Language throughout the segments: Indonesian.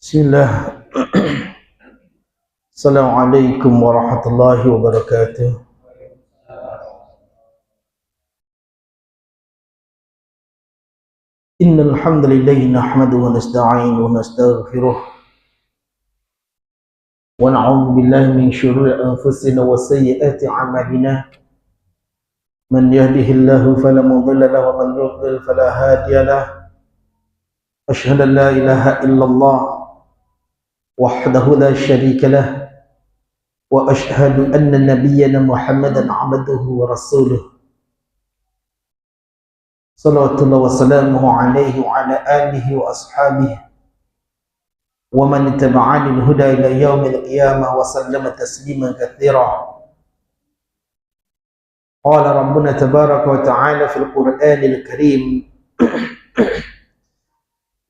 Bismillah. Assalamualaikum warahmatullahi wabarakatuh. Innal hamdalillah nahmaduhu wa nasta'inuhu wa nastaghfiruh wa na'udzu billahi min shururi anfusina wa sayyiati a'malina. Man yahdihillahu fala mudilla lahu wa man yudlil fala hadiya lahu. Asyhadu an la ilaha illallah wahdahu la syarika lahu wa asyhadu anna nabiyyana Muhammadan 'abduhu wa rasuluh. Salawatullah wa salamuhu alaihi wa ala alihi wa ashabihi wa man ittaba'ani al-huda ila yaumil qiyamah wa sallama tasliman katsira. Qala rabbuna tabaraka wa ta'ala fil Qur'anil Karim,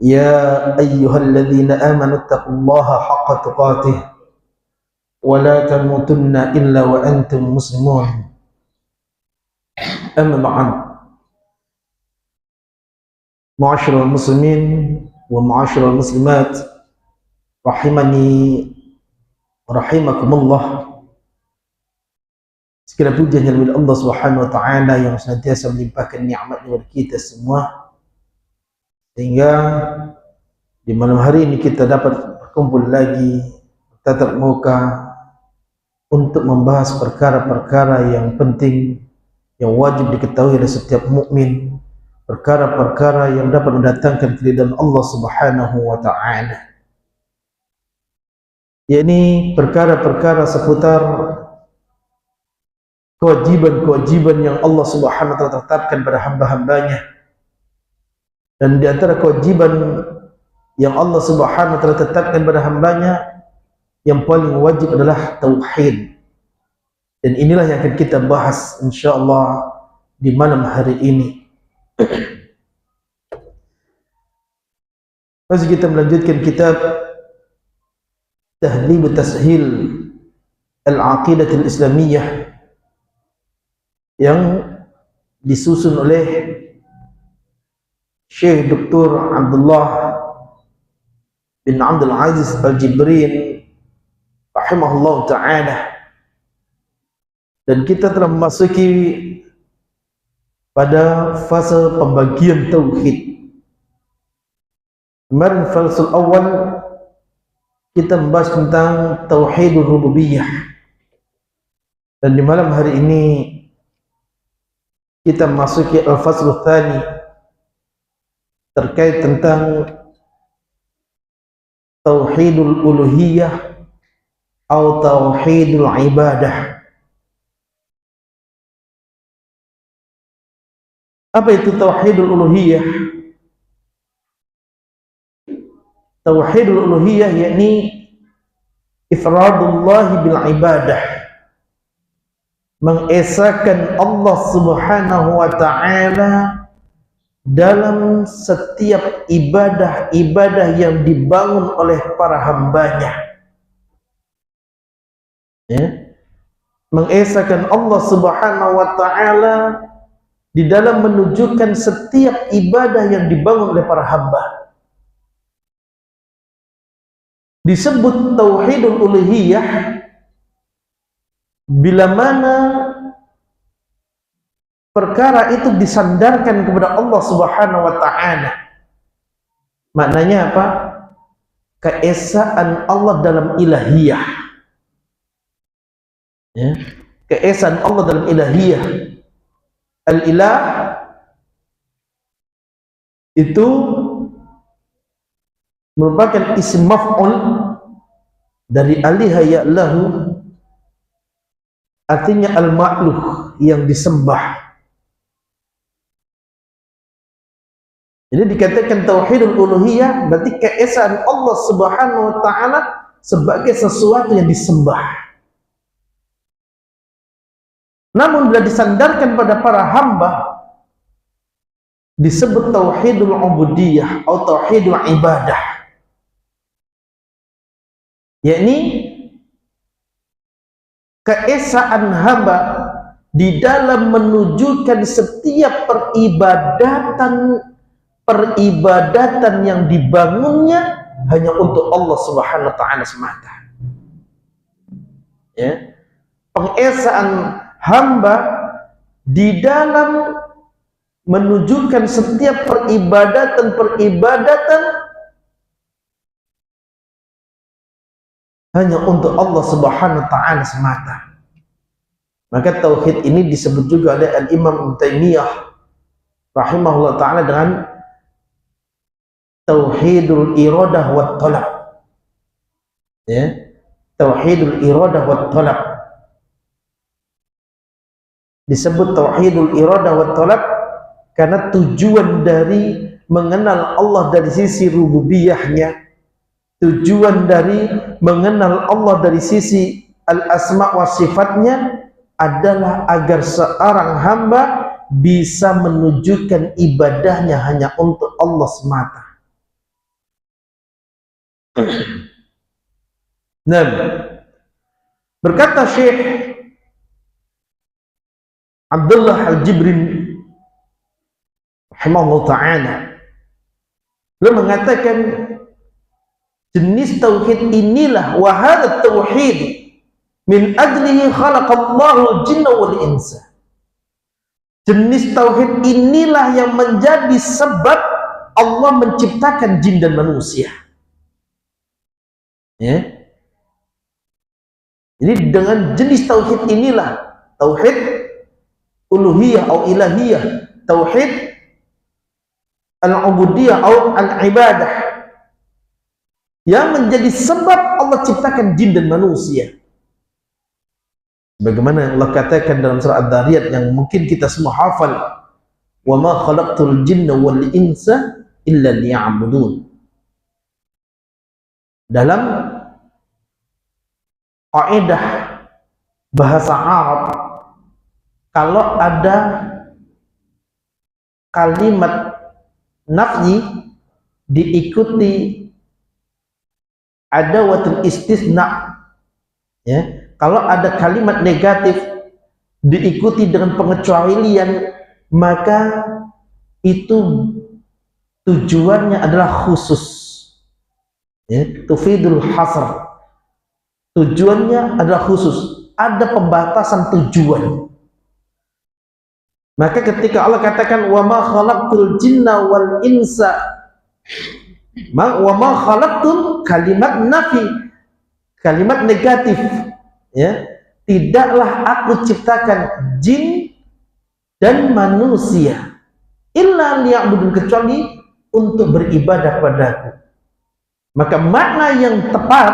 ya ayyuhalladzina amanu taqullaha haqqa tuqatih wa la tamutunna illa wa antum muslimun. Amma ba'd. Ma'asyiral muslimin wa ma'asyiral muslimat, rahimani wa rahimakumullah. Segala puja hanya milik Allah Subhanahu wa taala yang senantiasa melimpahkan nikmat kepada kita semua, sehingga di malam hari ini kita dapat berkumpul lagi tatap muka untuk membahas perkara-perkara yang penting yang wajib diketahui oleh setiap mukmin, perkara-perkara yang dapat mendatangkan keridhaan Allah Subhanahu wa taala, yakni perkara-perkara seputar kewajiban-kewajiban yang Allah Subhanahu wa taala tetapkan pada hamba-hambanya. Dan di antara kewajiban yang Allah Subhanahu wa taala tetapkan pada hambanya, yang paling wajib adalah tauhid. Dan inilah yang akan kita bahas insyaallah di malam hari ini. Masih kita melanjutkan kitab Tahdhib Tashil Al-Aqidah Al-Islamiyah yang disusun oleh Syekh Dr. Abdullah bin Abdul Aziz Al-Jibrin rahimahullah ta'ala. Dan kita telah memasuki pada fase pembagian tauhid. Kemarin fase awal kita membahas tentang tauhidul rububiyah, dan di malam hari ini kita memasuki al-fasl tsani terkait tentang tauhidul uluhiyah atau tauhidul ibadah. Apa itu tauhidul uluhiyah? Tauhidul uluhiyah yakni ifradullah bil ibadah, mengesahkan Allah Subhanahu wa taala dalam setiap ibadah-ibadah yang dibangun oleh para hambanya, ya. Mengesahkan Allah Subhanahu wa taala di dalam menunjukkan setiap ibadah yang dibangun oleh para hamba. Disebut tauhidul uluhiyah bila mana perkara itu disandarkan kepada Allah Subhanahu wa taala. Maknanya apa? Keesaan Allah dalam ilahiyah, ya. Keesaan Allah dalam ilahiyah. Al-ilah itu merupakan isim maf'ul dari aliha ya'lahu, artinya al-ma'luh, yang disembah. Jadi dikatakan tauhidul uluhiyah berarti keesaan Allah Subhanahu wa taala sebagai sesuatu yang disembah. Namun bila disandarkan pada para hamba, disebut tauhidul ubudiyah atau tauhidul ibadah, yakni keesaan hamba di dalam menunjukkan setiap peribadatan yang dibangunnya hanya untuk Allah Subhanahu wa taala semata. Ya. Pengesaan hamba di dalam menunjukkan setiap peribadatan hanya untuk Allah Subhanahu wa taala semata. Maka tauhid ini disebut juga oleh Al-Imam Ibnu Taimiyah rahimahullah taala dengan tauhidul iradah wat talab. Ya, tauhidul iradah wat talab. Disebut tauhidul iradah wat talab karena tujuan dari mengenal Allah dari sisi rububiyahnya, tujuan dari mengenal Allah dari sisi al-asma wa sifatnya adalah agar seorang hamba bisa menunjukkan ibadahnya hanya untuk Allah semata. Nah, berkata Syekh Abdullah Al-Jibrin rahimahullah ta'ala, beliau mengatakan jenis tauhid inilah wa hadha tauhid min ajlihi khalaqallahu jinna wal insa. Jenis tauhid inilah yang menjadi sebab Allah menciptakan jin dan manusia. Ya. Jadi dengan jenis tauhid inilah, tauhid uluhiyah atau ilahiyah, tauhid al-ubudiyah atau al-ibadah, yang menjadi sebab Allah ciptakan jin dan manusia. Bagaimana Allah katakan dalam surah Ad-Dariyat yang mungkin kita semua hafal, wa ma khalaqtul jinna wal insa illa liya'budun. Dalam kaidah bahasa Arab, kalau ada kalimat nafyi diikuti adawatul istisna, ya, kalau ada kalimat negatif diikuti dengan pengecualian, maka itu tujuannya adalah khusus, ya, tufidul hasr, tujuannya adalah khusus, ada pembatasan tujuan. Maka ketika Allah katakan wa ma khalaqtul jinna wal insa, wa ma khalaqtul, kalimat nafi, kalimat negatif, ya, tidaklah aku ciptakan jin dan manusia illa liya'budun, kecuali untuk beribadah padaku. Maka makna yang tepat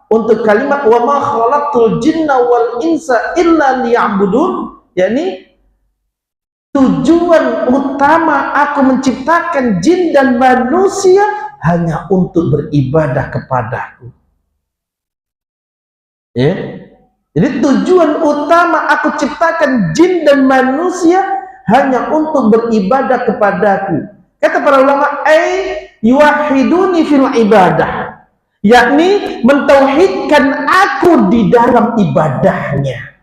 untuk kalimat wa ma khalaqtul jinna wal insa illa liya'budun, yakni tujuan utama aku menciptakan jin dan manusia hanya untuk beribadah kepadaku. Ya. Jadi tujuan utama aku ciptakan jin dan manusia hanya untuk beribadah kepadaku. Kata para ulama, yuwahiduni fil ibadah, yakni mentauhidkan aku di dalam ibadahnya.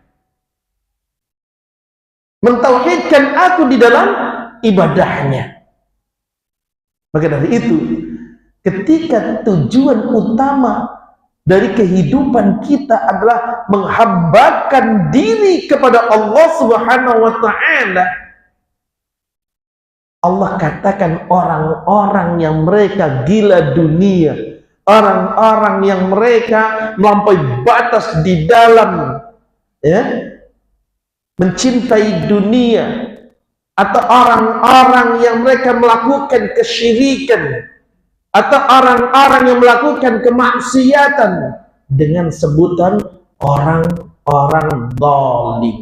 Mentauhidkan aku di dalam ibadahnya. Maka dari itu, ketika tujuan utama dari kehidupan kita adalah menghambakan diri kepada Allah Subhanahu wa taala, Allah katakan orang-orang yang mereka gila dunia, orang-orang yang mereka melampaui batas di dalam, ya, mencintai dunia, atau orang-orang yang mereka melakukan kesyirikan, atau orang-orang yang melakukan kemaksiatan dengan sebutan orang-orang zalim.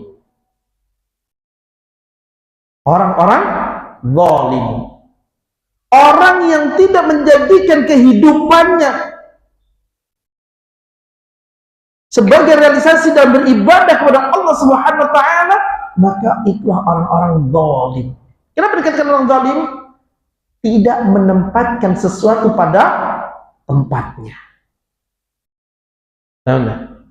Orang-orang zalim, orang yang tidak menjadikan kehidupannya sebagai realisasi dalam beribadah kepada Allah Subhanahu wa taala, maka itulah orang-orang zalim. Kenapa dikatakan orang zalim? Tidak menempatkan sesuatu pada tempatnya. Nah,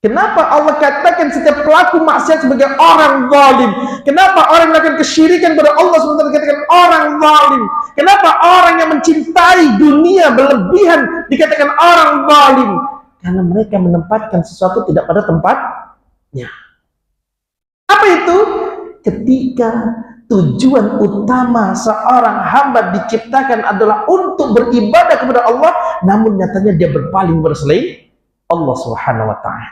kenapa Allah katakan setiap pelaku maksiat sebagai orang zalim? Kenapa orang yang melakukan kesyirikan kepada Allah SWT dikatakan orang zalim? Kenapa orang yang mencintai dunia berlebihan dikatakan orang zalim? Karena mereka menempatkan sesuatu tidak pada tempatnya. Apa itu? Ketika tujuan utama seorang hamba diciptakan adalah untuk beribadah kepada Allah, namun nyatanya dia berpaling kepada selain Allah Subhanahu wa taala.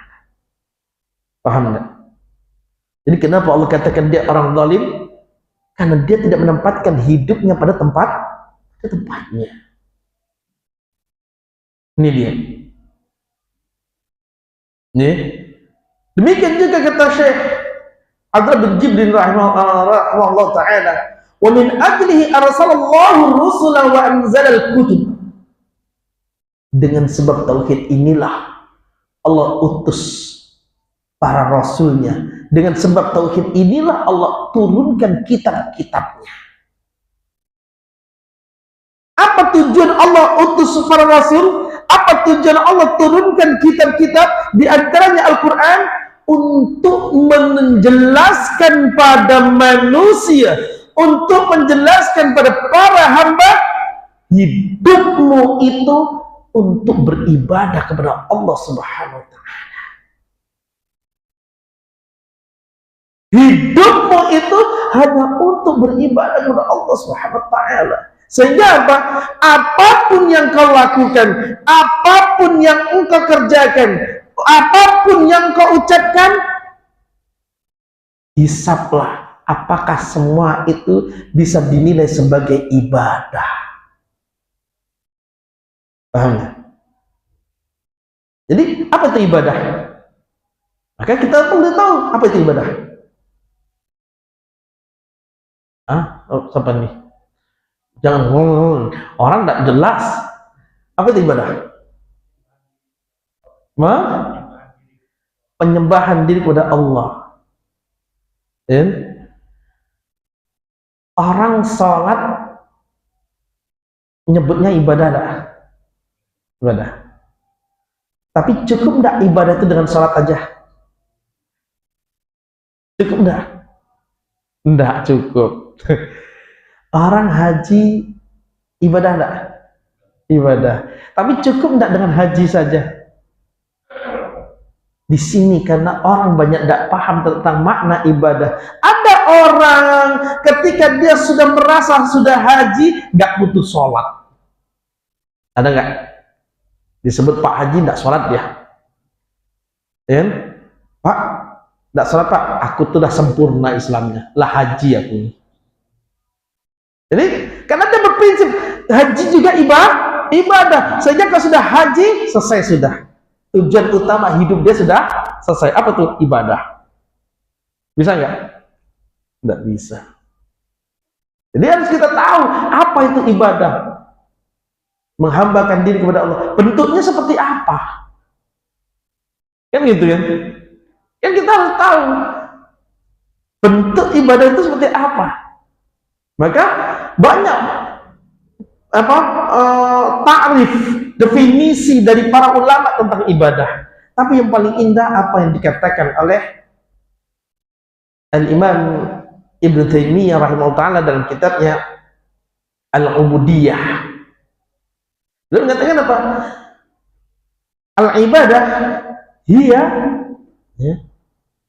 Paham enggak? Jadi kenapa Allah katakan dia orang zalim? Karena dia tidak menempatkan hidupnya pada tempatnya. Ini dia. Nih. Demikian juga kata Syekh Abdullah bin Jibril rahimahullah ta'ala, wa min ajlihi arsalallahu rusula wa anzalal kutub. Dengan sebab tauhid inilah Allah utus para rasulnya. Dengan sebab tauhid inilah Allah turunkan kitab-kitabnya. Apa tujuan Allah utus para rasul? Apa tujuan Allah turunkan kitab-kitab? Di antaranya Al-Quran, untuk menjelaskan pada manusia, untuk menjelaskan pada para hamba, hidupmu itu untuk beribadah kepada Allah Subhanahu wa taala. Hidupmu itu hanya untuk beribadah kepada Allah Subhanahu wa taala. Sehingga apa? Apapun yang kau lakukan, apapun yang engkau kerjakan, apapun yang kau ucapkan, hisablah apakah semua itu bisa dinilai sebagai ibadah. Paham gak? Jadi apa itu ibadah? Maka kita perlu tahu apa itu ibadah. Siapa nih? Jangan ngomong, orang tidak jelas. Apa itu ibadah? Penyembahan diri kepada Allah. Orang sholat nyebutnya ibadah tak? Ibadah. Tapi cukup tidak ibadah itu dengan sholat aja? Cukup tidak? Tidak cukup. Orang haji ibadah enggak? Ibadah. Tapi cukup enggak dengan haji saja? Di sini karena orang banyak enggak paham tentang makna ibadah. Ada orang ketika dia sudah merasa sudah haji enggak butuh sholat. Ada enggak? Disebut Pak Haji enggak sholat dia. Pak, enggak sholat Pak, aku tuh udah sempurna Islamnya. Lah haji aku. Jadi, karena dia berprinsip haji juga ibadah. Sehingga kalau sudah haji, selesai sudah. Tujuan utama hidup dia sudah selesai. Apa tuh? Ibadah. Bisa nggak? Nggak bisa. Jadi harus kita tahu apa itu ibadah. Menghambakan diri kepada Allah. Bentuknya seperti apa? Kan gitu kan? Kan kita harus tahu bentuk ibadah itu seperti apa. Maka banyak takrif, definisi dari para ulama tentang ibadah. Tapi yang paling indah apa yang dikatakan oleh Al-Imam Ibn Taimiyah rahimahullah ta'ala dalam kitabnya Al-Ubudiyah. Dia mengatakan apa? Al-ibadah hiya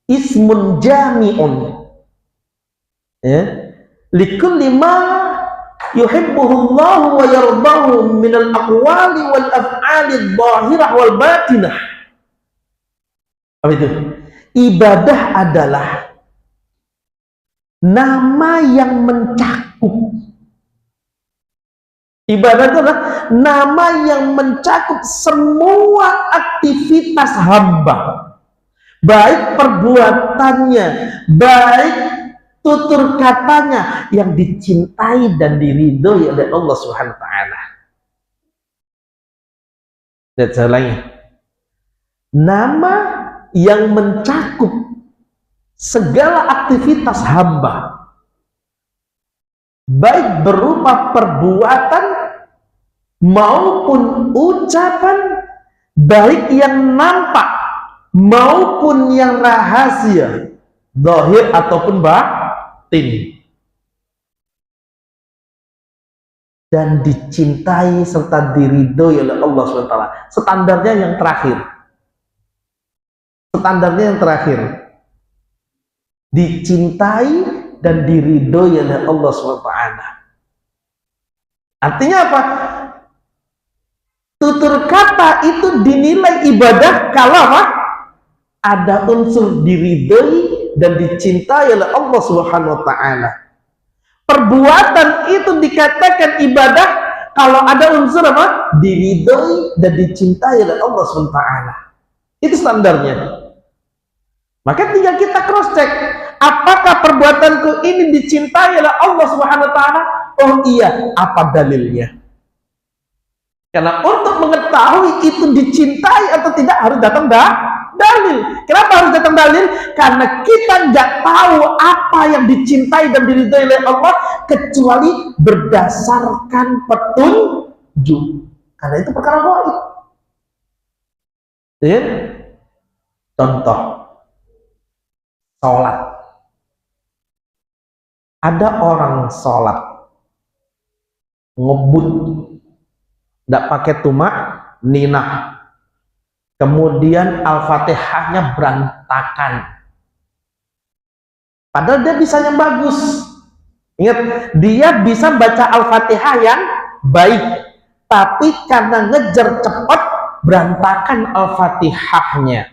ismun jami'un likulli ma yuhibbuhu Allah wa yardahu min al-aqwali wal af'ali adh-dhahirah wal batinah. Apa itu? Ibadah adalah nama yang mencakup. Ibadah adalah nama yang mencakup semua aktivitas hamba, baik perbuatannya, baik tutur katanya yang dicintai dan diridhoi oleh Allah Subhanahu wa taala. Dan saya ulangi. nama yang mencakup segala aktivitas hamba, baik berupa perbuatan maupun ucapan, baik yang nampak maupun yang rahasia, zahir ataupun batin, dan dicintai serta diridhoi oleh Allah SWT. Standarnya yang terakhir, dicintai dan diridhoi oleh Allah SWT. Artinya apa? Tutur kata itu dinilai ibadah kalau apa? Ada unsur diridhoi dan dicintai oleh Allah Subhanahu wa taala. Perbuatan itu dikatakan ibadah kalau ada unsur apa? Diridhoi dan dicintai oleh Allah Subhanahu wa taala. Itu standarnya. Maka tinggal kita cross check, apakah perbuatanku ini dicintai oleh Allah Subhanahu wa taala? Oh iya, apa dalilnya? Karena untuk mengetahui itu dicintai atau tidak harus datang dalil. Kenapa harus datang dalil? Karena kita nggak tahu apa yang dicintai dan diridhoi oleh Allah kecuali berdasarkan petunjuk. Karena itu perkara gaib. Ya? Contoh, sholat. Ada orang sholat ngebut, tidak pakai tumak ninah, kemudian Al-Fatihahnya berantakan, padahal dia bisa yang bagus. Ingat, dia bisa baca Al-Fatihah yang baik, tapi karena ngejar cepat berantakan Al-Fatihahnya,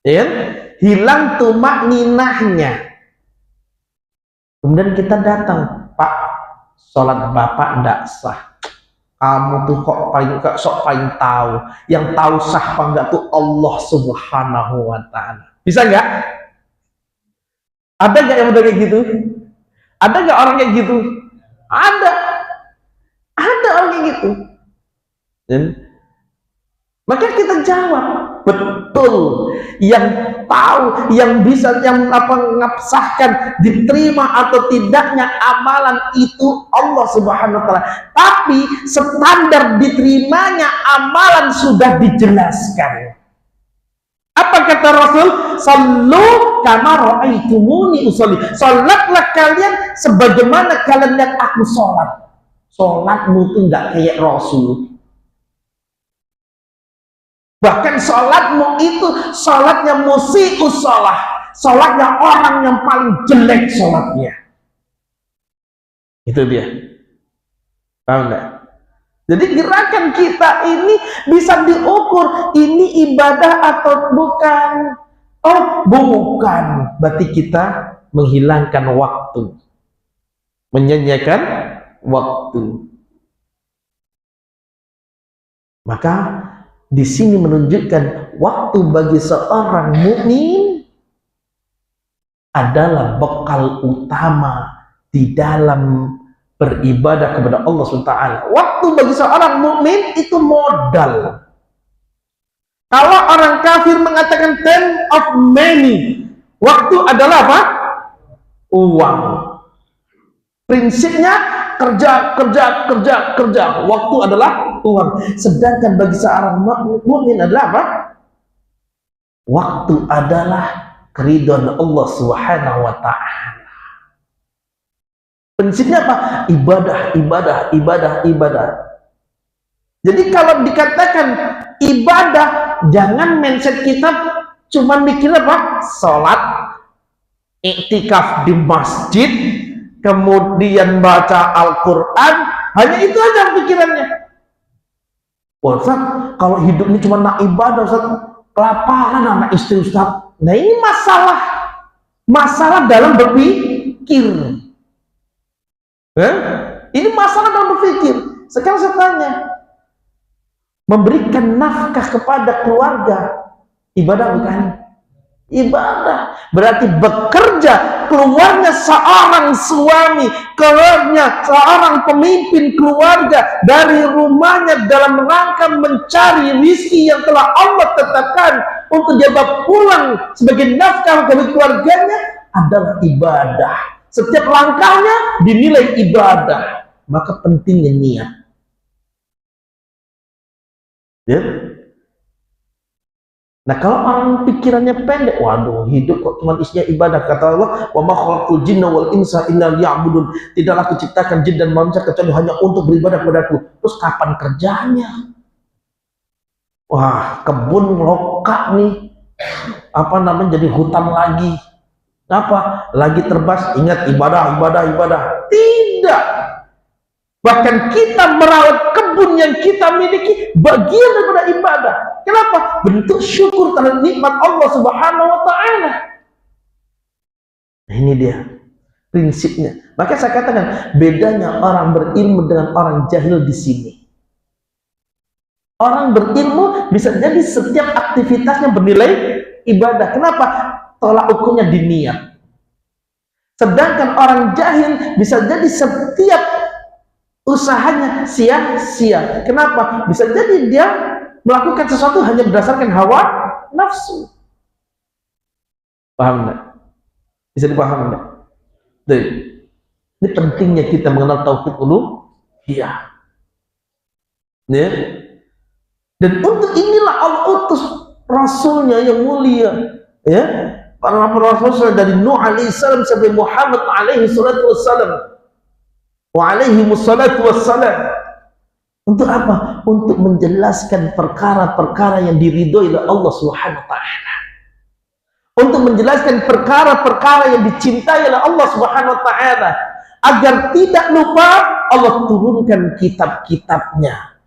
ya? Hilang tumak ninahnya. Kemudian kita datang, Pak, sholat Bapak tidak sah. Kamu tuh kok paling tahu. Yang tahu sah apa enggak tuh Allah Subhanahu wa taala. Bisa enggak? Ada enggak yang udah kayak gitu? Ada enggak orang kayak gitu? Ada. Ada orang kayak gitu. Dan maka kita jawab, betul. Yang tahu, yang bisa, yang ngabsahkan diterima atau tidaknya amalan itu Allah Subhanahu wa taala. Tapi standar diterimanya amalan sudah dijelaskan. Apa kata Rasul? Sallu kama ra'aitumuni usolli. Salatlah kalian sebagaimana kalian lihat aku salat. Salatmu tuh enggak kayak Rasul. Bahkan sholatmu itu sholatnya musikus sholat, sholatnya orang yang paling jelek sholatnya. Itu dia. Paham enggak? Jadi gerakan kita ini bisa diukur, ini ibadah atau bukan. Oh bukan, berarti kita menghilangkan waktu, menyanyiakan waktu. Maka di sini menunjukkan waktu bagi seorang mukmin adalah bekal utama di dalam beribadah kepada Allah SWT. Waktu bagi seorang mukmin itu modal. Kalau orang kafir mengatakan time of money, waktu adalah apa? Uang. Prinsipnya kerja, waktu adalah uang. Sedangkan bagi seorang mukmin adalah apa? Waktu adalah keridhaan Allah Subhanahu wa taala. Prinsipnya apa? Ibadah. Jadi kalau dikatakan ibadah, jangan mindset kita cuma mikir apa? Salat, iktikaf di masjid, kemudian baca Al-Quran, hanya itu aja pikirannya. Ustaz, kalau hidup ini cuma nak ibadah, Ustaz, kelaparan anak istri Ustaz. Nah ini masalah dalam berpikir. Ini masalah dalam berpikir. Sekarang saya tanya, memberikan nafkah kepada keluarga, ibadah bukan? Ibadah. Berarti bekerja keluarnya seorang suami, keluarnya seorang pemimpin keluarga dari rumahnya dalam rangka mencari rizki yang telah Allah tetapkan untuk dia bawa pulang sebagai nafkah bagi keluarganya adalah ibadah. Setiap langkahnya dinilai ibadah. Maka pentingnya niat. Ya. Nah, kalau orang pikirannya pendek, waduh, hidup kok cuma isinya ibadah. Kata Allah, wa ma khalaqtul jinna wal insa illa liya'budun. Tidaklah kuciptakan jin dan manusia kecuali hanya untuk beribadah kepadaku. Terus kapan kerjanya? Wah, kebun lokak nih. Apa namanya, jadi hutan lagi. Apa? Lagi terbas, ingat ibadah. Tidak. Bahkan kita merawat kebun yang kita miliki bagian daripada ibadah. Kenapa? Bentuk syukur terhadap nikmat Allah Subhanahu wa Ta'ala. Nah, ini dia prinsipnya. Maka saya katakan bedanya orang berilmu dengan orang jahil di sini. Orang berilmu bisa jadi setiap aktivitasnya bernilai ibadah. Kenapa? Tolak ukurnya di niat. Sedangkan orang jahil bisa jadi setiap usahanya sia-sia. Kenapa? Bisa jadi dia melakukan sesuatu hanya berdasarkan hawa nafsu. Paham enggak? Bisa dipahami enggak? Ini pentingnya kita mengenal tauhid uluhiyah. Ya. Dan untuk inilah Allah utus Rasulnya yang mulia, ya, para Rasul dari Nuh alaihissalam sampai Muhammad alaihi salatu wassalam. Wa alaihi wassalatu wassalam. Untuk apa? Untuk menjelaskan perkara-perkara yang diridhoi oleh Allah Subhanahu wa Ta'ala. Untuk menjelaskan perkara-perkara yang dicintai oleh Allah Subhanahu wa Ta'ala, agar tidak lupa Allah turunkan kitab-kitabnya.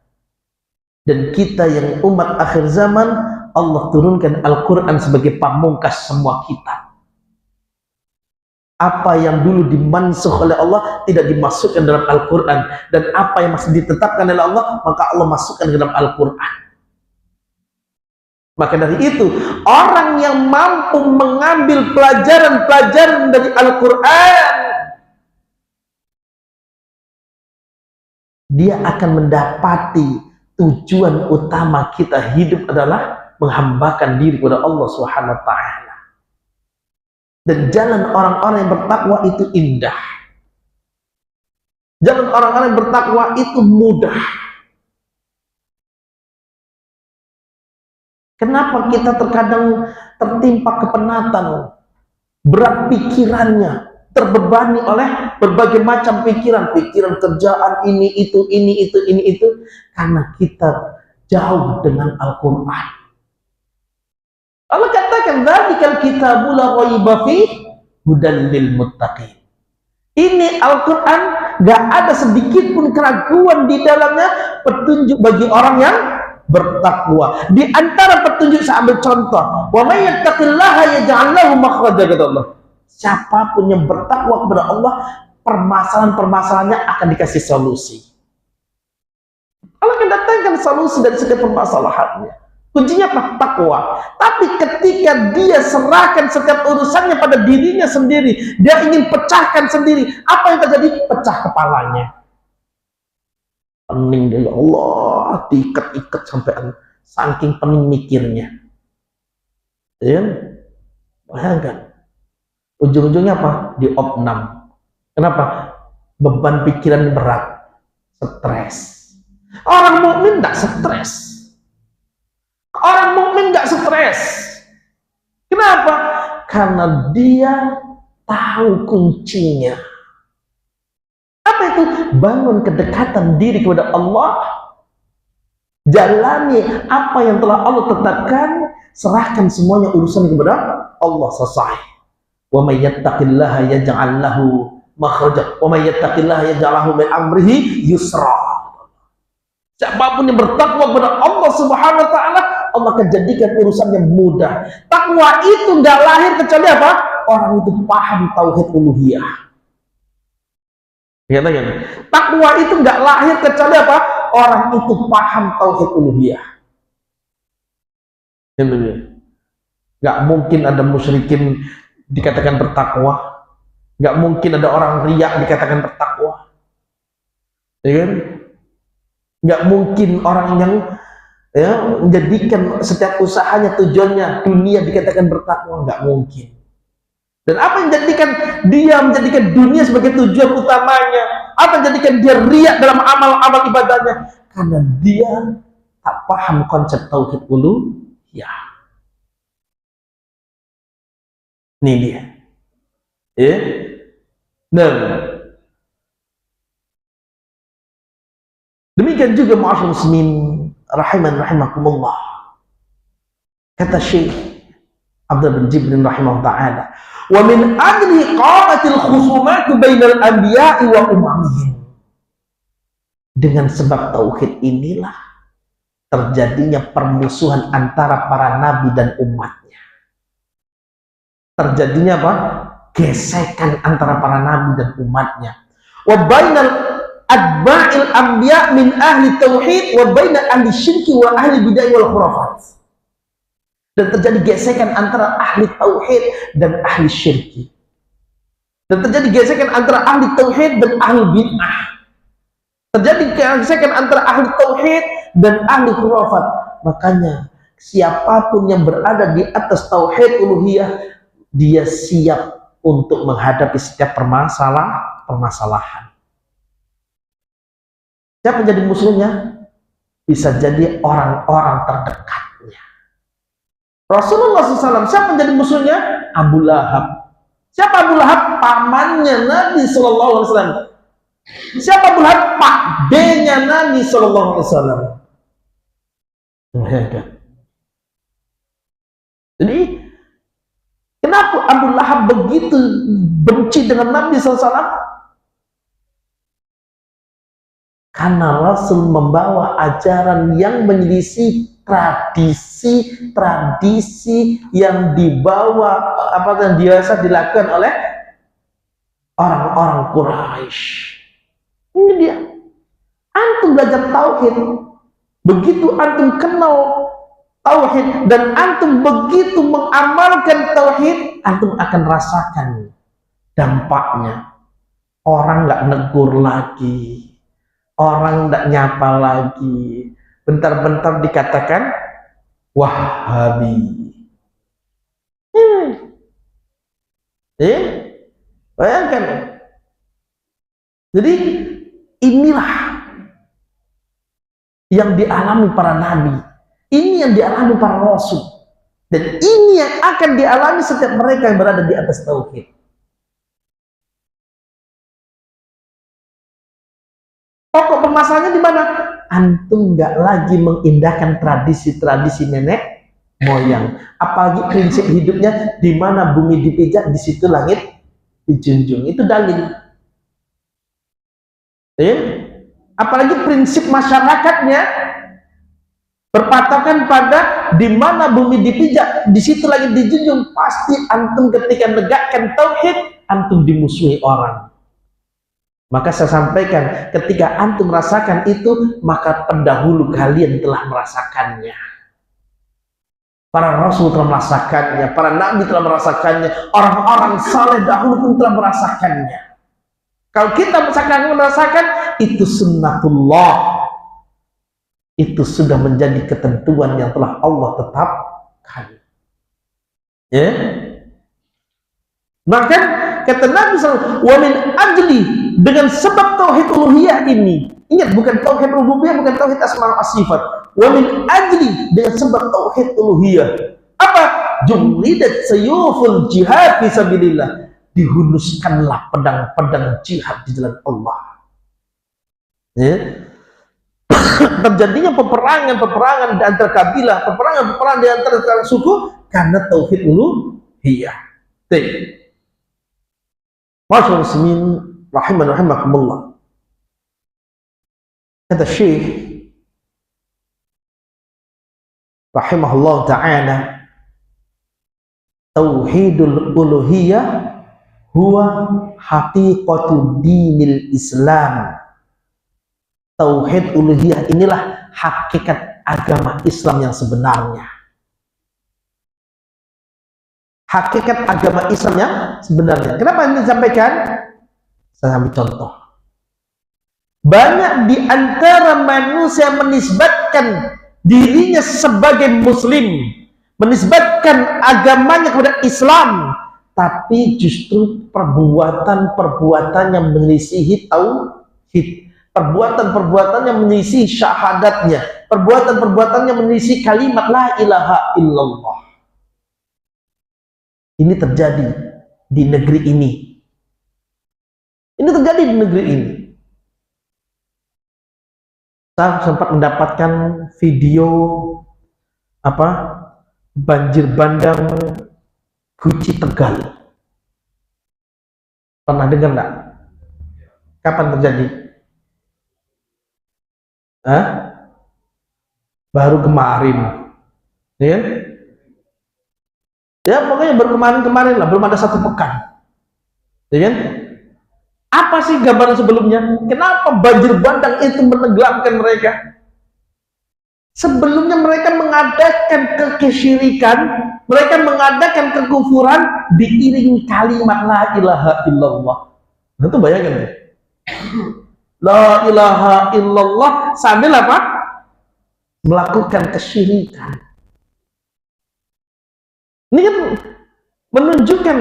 Dan kita yang umat akhir zaman, Allah turunkan Al-Quran sebagai pamungkas semua kitab. Apa yang dulu dimansuh oleh Allah tidak dimasukkan dalam Al-Quran, dan apa yang masih ditetapkan oleh Allah maka Allah masukkan dalam Al-Quran. Maka dari itu orang yang mampu mengambil pelajaran-pelajaran dari Al-Quran, dia akan mendapati tujuan utama kita hidup adalah menghambakan diri kepada Allah Subhanahu wa Ta'ala. Dan jalan orang-orang yang bertakwa itu indah. Jalan orang-orang yang bertakwa itu mudah. Kenapa kita terkadang tertimpa kepenatan, berat pikirannya, terbebani oleh berbagai macam pikiran kerjaan ini itu, karena kita jauh dengan Al-Quran. Allah katakan, "Dzalikal kitabu la raiba fihi hudan lil muttaqin." Ini Al-Quran gak ada sedikit pun keraguan di dalamnya, petunjuk bagi orang yang bertakwa. Di antara petunjuk saya ambil contoh, wa may yattaqillaha yaj'al lahu makhraja, kata Allah. Siapapun yang bertakwa kepada Allah, permasalahan-permasalahannya akan dikasih solusi. Allah akan datangkan solusi dari setiap permasalahannya. Kuncinya apa? Takwa. Tapi ketika dia serahkan setiap urusannya pada dirinya sendiri, dia ingin pecahkan sendiri, apa yang terjadi? Pecah kepalanya. Pening dia, ya Allah, diikat-ikat sampai saking pening mikirnya. Ya, bayangkan. Ujung-ujungnya apa? Di opnam. Kenapa? Beban pikiran berat, stres. Orang mukmin tidak stres. Orang mukmin nggak stres. Kenapa? Karena dia tahu kuncinya. Apa itu? Bangun kedekatan diri kepada Allah. Jalani apa yang telah Allah tetapkan. Serahkan semuanya urusan kepada Allah, selesai. Wa may yattaqillaha yaj'al lahu makhraja wa may yattaqillaha yaj'al lahu min amrihi yusra. Siapapun yang bertakwa kepada Allah Subhanahu wa Ta'ala, Allah akan jadikan urusannya mudah. Takwa itu nggak lahir kecuali apa? Orang itu paham tauhid uluhiyah. Ya, takwa itu nggak lahir kecuali apa? Orang itu paham tauhid uluhiyah. Nggak mungkin ada musyrikin dikatakan bertakwa. Nggak mungkin ada orang riak dikatakan bertakwa, ya kan? Nggak mungkin orang yang menjadikan setiap usahanya tujuannya dunia dikatakan bertakwa, nggak mungkin. Dan apa yang menjadikan dunia sebagai tujuan utamanya? Apa yang menjadikan dia riak dalam amal-amal ibadahnya? Karena dia tak paham konsep tauhid uluhiyah. Ini dia. Ya. Nah, demikian juga ma'asyiral muslimin rahimakumullah. Kata Syekh Abdul bin Jibrin rahimahullah ta'ala, wa min ajli qamatil khusumat bainal anbiya'i wa umamihim. Dengan sebab tauhid inilah terjadinya permusuhan antara para nabi dan umatnya. Terjadinya apa? Gesekan antara para nabi dan umatnya. Wa bainal adba'il anbiya' min ahli tauhid wa bainal ahli syirki wa ahli bid'ah wal khurafat. Dan terjadi gesekan antara ahli tauhid dan ahli syirki. Dan terjadi gesekan antara ahli tauhid dan ahli bid'ah. Terjadi gesekan antara ahli tauhid dan ahli khurafat. Makanya siapapun yang berada di atas tauhid uluhiyah, dia siap untuk menghadapi setiap permasalahan. Siapa menjadi musuhnya? Bisa jadi orang-orang terdekatnya. Rasulullah SAW, siapa menjadi musuhnya? Abu Lahab. Siapa Abu Lahab? Pamannya Nabi SAW. Siapa Abu Lahab? Pak B-nya Nabi SAW. Jadi, kenapa Abu Lahab begitu benci dengan Nabi SAW? Karena Rasul membawa ajaran yang menyelisih tradisi yang dibawa, yang biasa dilakukan oleh orang-orang Quraisy. Ini dia. Antum belajar tauhid, begitu antum kenal tauhid dan antum begitu mengamalkan tauhid, antum akan rasakan dampaknya. Orang nggak negur lagi, orang nggak nyapa lagi. Bentar-bentar dikatakan Wahabi. Bayangkan. Jadi inilah yang dialami para nabi, ini yang dialami para rasul, dan ini yang akan dialami setiap mereka yang berada di atas tauhid. Pokok permasalahannya di mana? Antum nggak lagi mengindahkan tradisi-tradisi nenek moyang, apalagi prinsip hidupnya di mana bumi dipijak, di situ langit dijunjung. Itu dalil. Apalagi prinsip masyarakatnya berpatokan pada di mana bumi dipijak, di situ langit dijunjung. Pasti antum ketika menegakkan tauhid, antum dimusuhi orang. Maka saya sampaikan, ketika antum merasakan itu, maka pendahulu kalian telah merasakannya. Para rasul telah merasakannya, para nabi telah merasakannya, orang-orang saleh dahulu pun telah merasakannya. Kalau kita merasakan, itu sunnatullah. Itu sudah menjadi ketentuan yang telah Allah tetapkan. Ya. Maka kata Nabi SAW, wa min ajli, dengan sebab tauhid uluhiyah ini, ingat, bukan tauhid rububiyah, bukan tauhid asma wa sifat, wa min ajli, dengan sebab tauhid uluhiyah, apa? Jumlidat sayuful jihad fisabilillah, dihunuskanlah pedang-pedang jihad di jalan Allah. Ya. Terjadinya peperangan di antara kabilah, peperangan di antara suku karena tauhid uluhiyah. Masyaallah muslimin rahimakumullah. Kata Syekh rahimahullah ta'ala, tauhidul uluhiyah huwa haqiqatu dinil Islam. Tauhid uluhiyah inilah hakikat agama Islam yang sebenarnya. hakikat agama Islam yang sebenarnya. Kenapa ini disampaikan? Saya ambil contoh. Banyak di antara manusia menisbatkan dirinya sebagai muslim, menisbatkan agamanya kepada Islam, tapi justru perbuatan-perbuatan yang menyelisihi tauhid, perbuatan-perbuatan yang menyelisihi syahadatnya, perbuatan-perbuatan yang menyelisihi kalimat la ilaha illallah. Ini terjadi di negeri ini. Ini terjadi di negeri ini. Saya sempat mendapatkan video banjir bandang Guci Tegal. Pernah dengar enggak? Kapan terjadi? Baru kemarin. Ya? Ya pokoknya baru kemarin lah, belum ada 1 pekan. Ya kan? Apa sih gambaran sebelumnya? Kenapa banjir bandang itu menenggelamkan mereka? Sebelumnya mereka mengadakan kesyirikan, mereka mengadakan kekufuran diiringi kalimat la ilaha illallah. Nah, itu bayangkan ya. La ilaha illallah sambil apa? Melakukan kesyirikan. Ini kan menunjukkan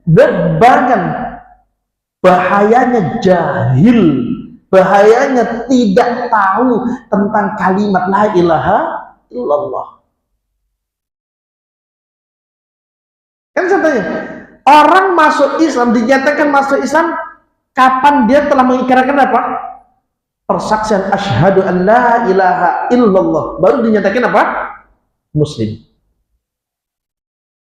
berbagan bahayanya jahil, bahayanya tidak tahu tentang kalimat la ilaha illallah. Kan contohnya, orang masuk Islam, dinyatakan masuk Islam kapan dia telah mengikrarkan apa? Persaksian asyhadu an la ilaha illallah, baru dinyatakan apa? Muslim.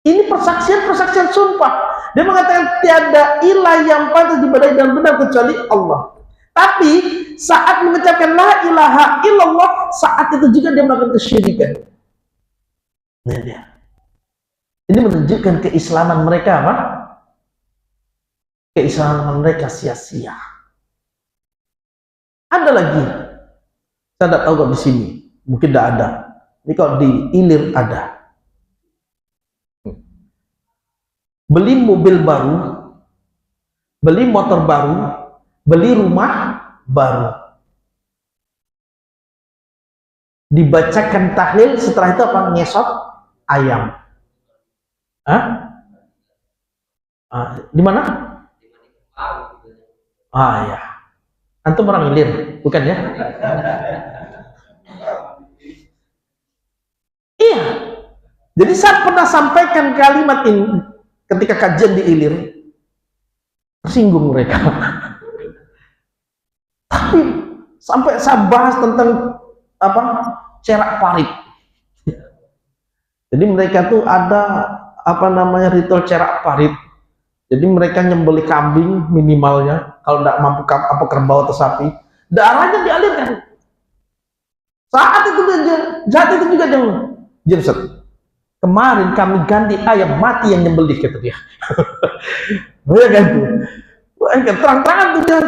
Ini persaksian sumpah. Dia mengatakan tiada ilah yang pantas diibadahi dengan benar kecuali Allah. Tapi saat mengucapkan la ilaha illallah, saat itu juga dia melakukan kesyirikan. Nah, dia. Ini menunjukkan keislaman mereka apa? Keislaman mereka sia-sia. Ada lagi. Saya tidak tahu kalau di sini, mungkin tidak ada. Ini kalau di Ilir ada. Beli mobil baru, beli motor baru, beli rumah baru, dibacakan tahlil, setelah itu apa? Ngesot ayam. Di mana? Ya, antum orang Ilir, bukan ya? Iya. Jadi saya pernah sampaikan kalimat ini ketika kajian di Ilir, tersinggung mereka. Tapi sampai saya bahas tentang cerak parit. Jadi mereka tuh ada ritual cerak parit. Jadi mereka nyembelih kambing minimalnya, kalau tidak mampu kerbau atau sapi, darahnya dialirkan. Saat itu juga Ustaz, kemarin kami ganti ayam mati yang nyembelih, kata dia. Ya kan tuh. Terang-terangan tuh dia.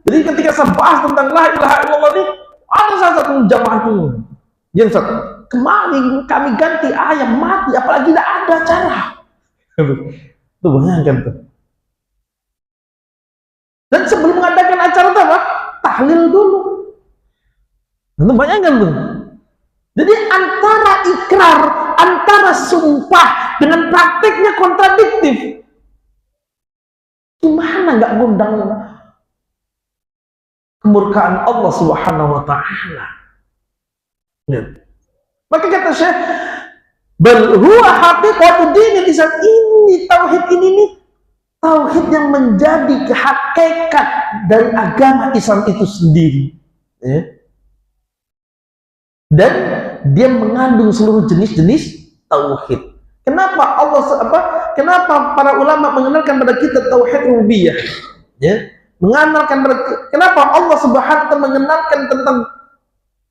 Jadi ketika saya bahas tentang la ilaha illallah ini, ada salah satu jamaah itu. Ya Ustaz, kemarin kami ganti ayam mati, apalagi tidak ada cara. Tuh bayangkan tuh. Dan sebelum mengadakan acara itu apa? Tahlil dulu. Tuh bayangkan tuh. Jadi antara ikrar, antara sumpah dengan praktiknya kontradiktif. Gimana nggak ngundang kemurkaan Allah Subhanahu wa taala? Maka kata Syekh, bal huwa haqiqatu din, di saat ini tauhid ini nih, tauhid yang menjadi hakikat dari agama Islam itu sendiri. Dan dia mengandung seluruh jenis-jenis tauhid. Kenapa kenapa para ulama mengenalkan pada kita tauhid rububiyah? Kenapa Allah Subhanahu wa taala mengenalkan tentang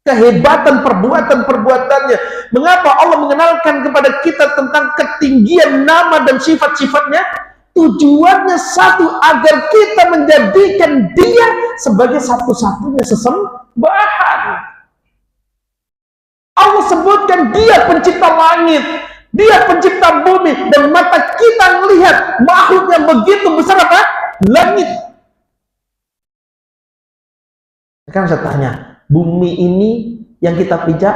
kehebatan perbuatan-perbuatannya? Mengapa Allah mengenalkan kepada kita tentang ketinggian nama dan sifat-sifatnya? Tujuannya satu, agar kita menjadikan dia sebagai satu-satunya sesembahan. Allah sebutkan dia pencipta langit, Dia pencipta bumi, dan mata kita melihat makhluk yang begitu besar apa? Langit. Sekarang saya tanya, bumi ini yang kita pijak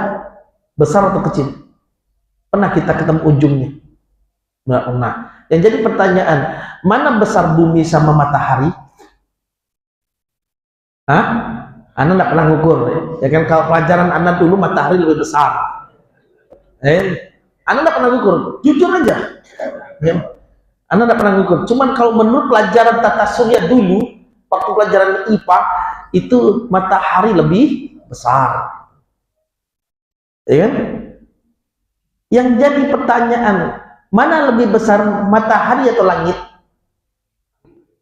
besar atau kecil? Pernah kita ketemu ujungnya? Nggak pernah. Yang jadi pertanyaan, mana besar bumi sama matahari? Hah? Anda nggak pernah ngukur, ya kan? Kalau pelajaran Anda dulu matahari lebih besar. Anda nggak pernah ngukur, jujur aja. Ya. Anda nggak pernah ngukur. Cuman kalau menurut pelajaran tata surya dulu, waktu pelajaran IPA, itu matahari lebih besar. Ya kan? Yang jadi pertanyaan, mana lebih besar, matahari atau langit?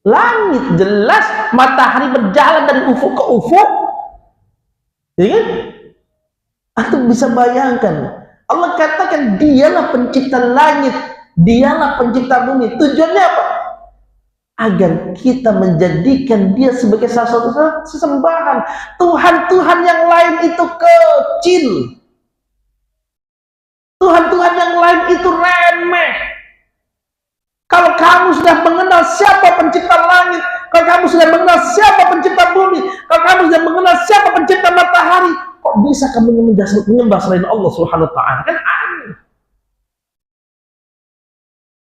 Langit, jelas. Matahari berjalan dari ufuk ke ufuk, ya kan? Atau bisa bayangkan, Allah katakan dialah pencipta langit, dialah pencipta bumi. Tujuannya apa? Agar kita menjadikan dia sebagai salah satu sesembahan. Tuhan-Tuhan yang lain itu kecil, Tuhan-Tuhan yang lain itu remeh. Kalau kamu sudah mengenal siapa pencipta langit, kalau kamu sudah mengenal siapa pencipta bumi, kalau kamu sudah mengenal siapa pencipta matahari, kok bisa kamu menyembah selain Allah Subhanahu wa Ta'ala? Kan aneh.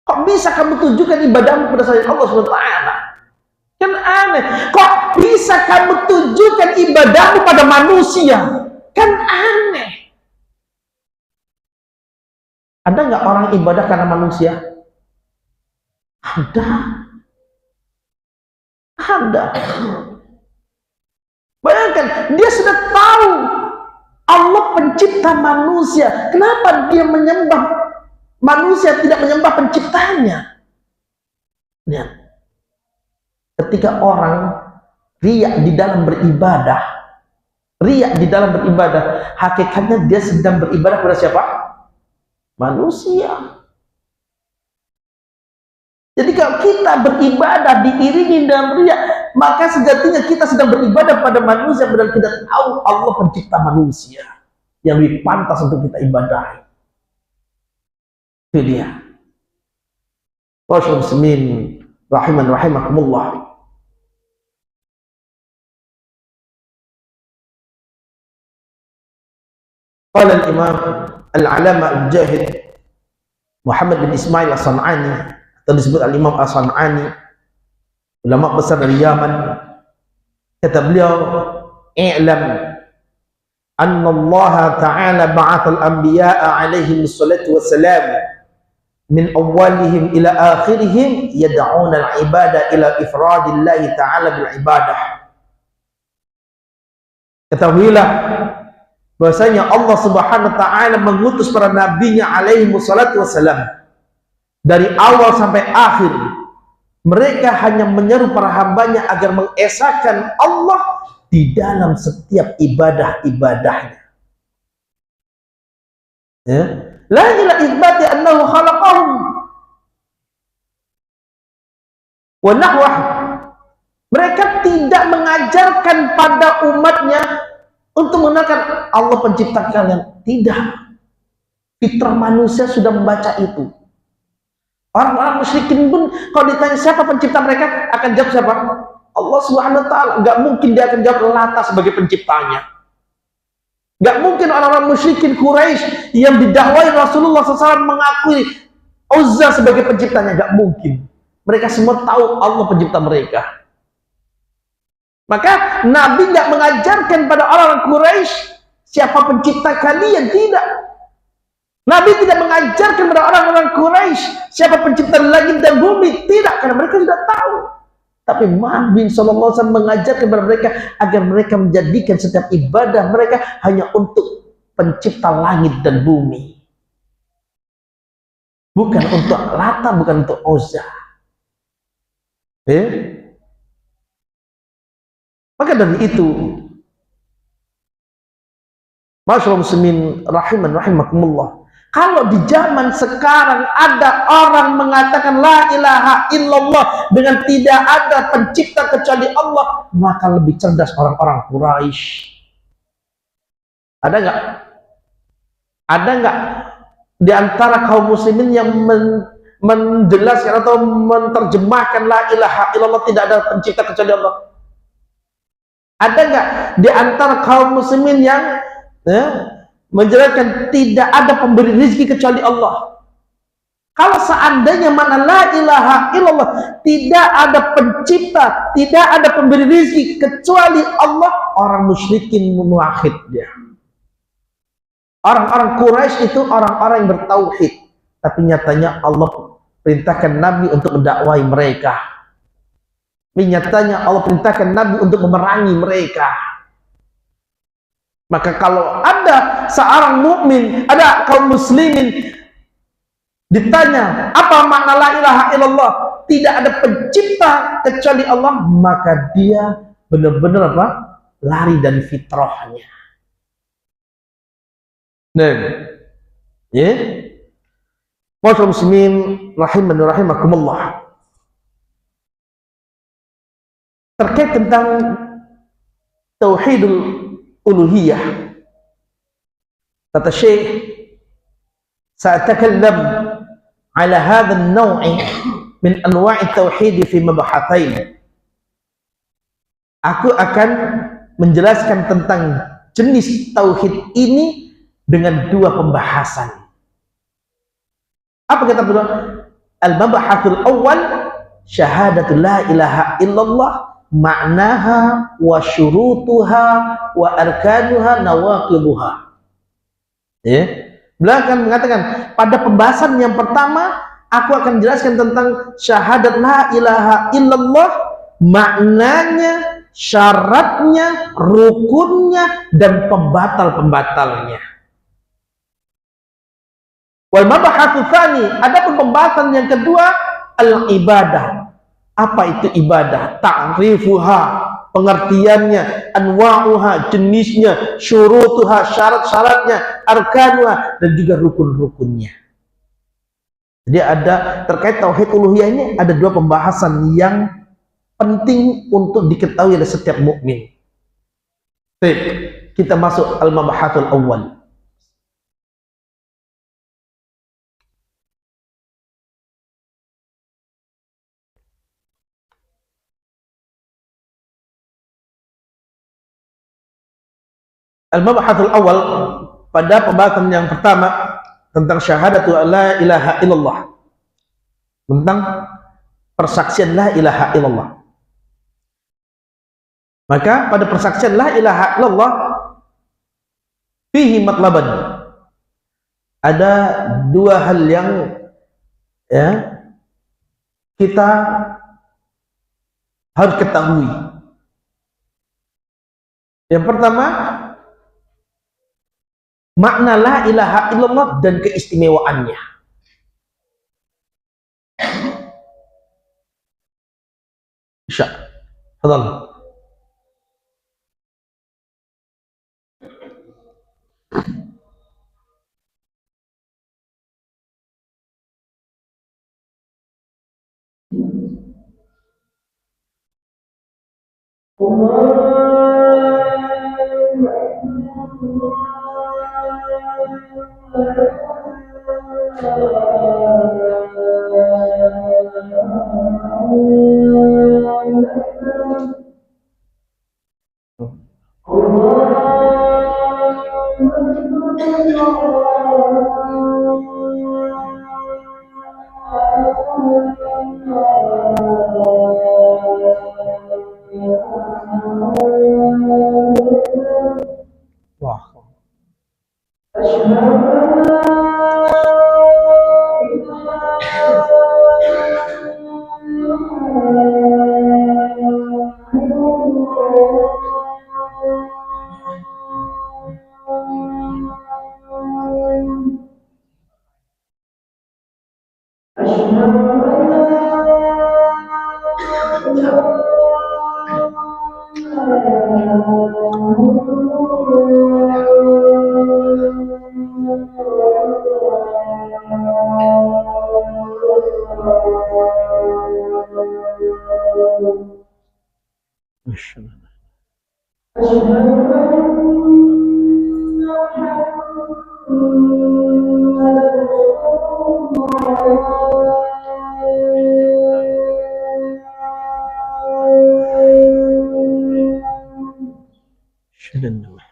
Kok bisa kamu tujukan ibadahmu pada selain Allah Subhanahu wa Ta'ala? Kan aneh. Kok bisa kamu tujukan ibadahmu pada manusia? Kan aneh. Ada nggak orang ibadah karena manusia? Ada. Bayangkan, dia sudah tahu Allah pencipta manusia. Kenapa dia menyembah manusia, tidak menyembah penciptanya? Lihat, ketika orang riya di dalam beribadah, hakikatnya dia sedang beribadah kepada siapa? Manusia. Jadi kalau kita beribadah diiringi dengan riya, maka sejatinya kita sedang beribadah pada manusia, padahal kita tahu Allah pencipta manusia yang lebih pantas untuk kita ibadahi. Itu dia. Wassalamualaikum warahmatullahi rahiman rahimakumullah. Qala al-Imam al-Alama al-Jahid Muhammad bin Ismail as-San'ani, atau disebut al-Imam as-San'ani, ulama besar dari Yaman. Kata beliau, "I'lam anna Allah Ta'ala ba'atha al-anbiya'a alaihim salatu wassalam min awwalihim ila akhirihim yad'una al-ibada ila ifradillahi ta'ala bil ibadah." Ketahuilah bahwasanya Allah Subhanahu wa Ta'ala mengutus para nabinya alaihi salatu wassalam. Dari awal sampai akhir, mereka hanya menyeru para hambanya agar mengesahkan Allah di dalam setiap ibadah-ibadahnya. Ya. La ila itsbati annahu khalaqahum wa nahwah. Mereka tidak mengajarkan pada umatnya untuk mengenalkan Allah pencipta kalian. Tidak. Fitrah manusia sudah membaca itu. Orang-orang musyrikin pun kalau ditanya siapa pencipta mereka, akan jawab siapa? Allah Subhanahu wa Ta'ala. Gak mungkin dia akan jawab Lata sebagai penciptanya. Gak mungkin orang-orang musyrikin Quraisy yang didakwai Rasulullah SAW mengakui Uzza sebagai penciptanya. Gak mungkin. Mereka semua tahu Allah pencipta mereka. Maka Nabi gak mengajarkan pada orang-orang Quraisy siapa pencipta kalian. Tidak. Nabi tidak mengajarkan kepada orang-orang Quraisy siapa pencipta langit dan bumi. Tidak, karena mereka sudah tahu. Tapi Nabi SAW mengajarkan kepada mereka agar mereka menjadikan setiap ibadah mereka hanya untuk pencipta langit dan bumi. Bukan untuk Lata, bukan untuk Uzza. Maka dari itu, Masyaallah muslimin rahiman rahimakumullah, kalau di zaman sekarang ada orang mengatakan la ilaha illallah dengan tidak ada pencipta kecuali Allah, maka lebih cerdas orang-orang Quraisy. Ada nggak? di antara kaum muslimin yang menjelaskan atau menerjemahkan la ilaha illallah, tidak ada pencipta kecuali Allah? Ada nggak di antara kaum muslimin yang menjelaskan tidak ada pemberi rezeki kecuali Allah? Kalau seandainya mana la ilaha illallah, tidak ada pencipta, tidak ada pemberi rezeki kecuali Allah, orang musyrikin muwahhid dia. Orang-orang Quraisy itu orang-orang yang bertauhid, tapi nyatanya Allah perintahkan Nabi untuk mendakwai mereka. Nyatanya Allah perintahkan Nabi untuk memerangi mereka. Maka kalau ada seorang mukmin, ada kaum muslimin ditanya apa makna la ilaha illallah, tidak ada pencipta kecuali Allah, maka dia benar-benar apa? Lari dari fitrahnya. Nah, ya, kaum muslimin rahimani rahimakumullah. Terkait tentang tauhidul uluhiyah, kata Syekh, sa'atakallam على هذا النوع من أنواع التوحيد في مبحثين. Aku akan menjelaskan tentang jenis tauhid ini dengan dua pembahasan. Apa kata beliau? Al-mabhathul awwal syahadatu la ilaha illallah, ma'naha wa syurutuha wa arkanuha nawaqiduha. Ya. Beliau akan mengatakan pada pembahasan yang pertama, aku akan menjelaskan tentang syahadat la ilaha illallah, maknanya, syaratnya, rukunnya, dan pembatal-pembatalnya. Wal mabhatsu tsani, adapun pembahasan yang kedua, al-ibadah. Apa itu ibadah? Ta'rifuha, pengertiannya, anwa'uha, jenisnya, syurutuha, syarat-syaratnya, arkanuha, dan juga rukun-rukunnya. Jadi ada terkait tauhid uluhiyah ini ada dua pembahasan yang penting untuk diketahui oleh setiap mukmin. Baik, kita masuk al-mabhathul awwal. Al-mabhathul awal, pada pembahasan yang pertama tentang syahadatu la ilaha illallah, tentang persaksian la ilaha illallah. Maka pada persaksian la ilaha illallah fihi matlaban, ada dua hal yang kita harus ketahui. Yang pertama, makna la ilaha illallah dan keistimewaannya. Insya Allah. Asyhadu anna Muhammad.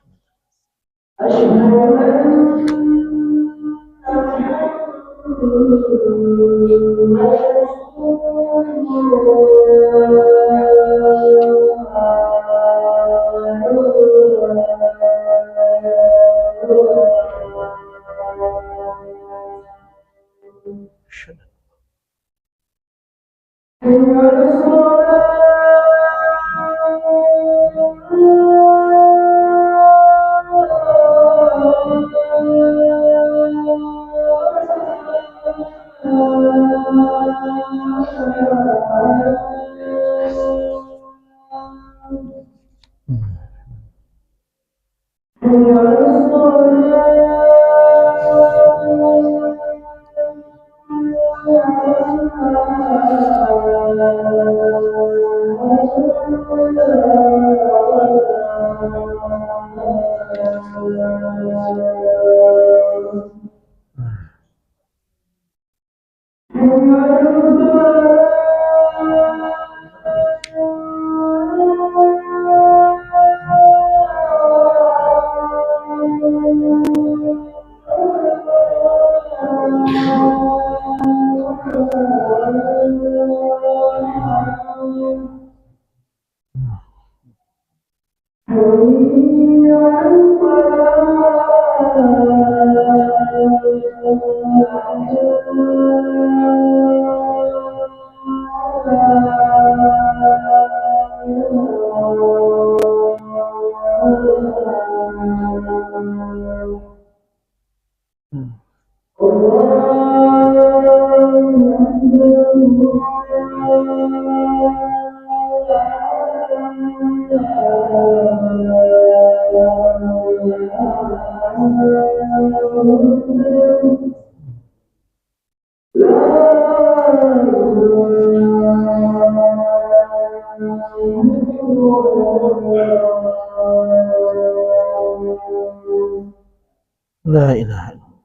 La ilaha illallah.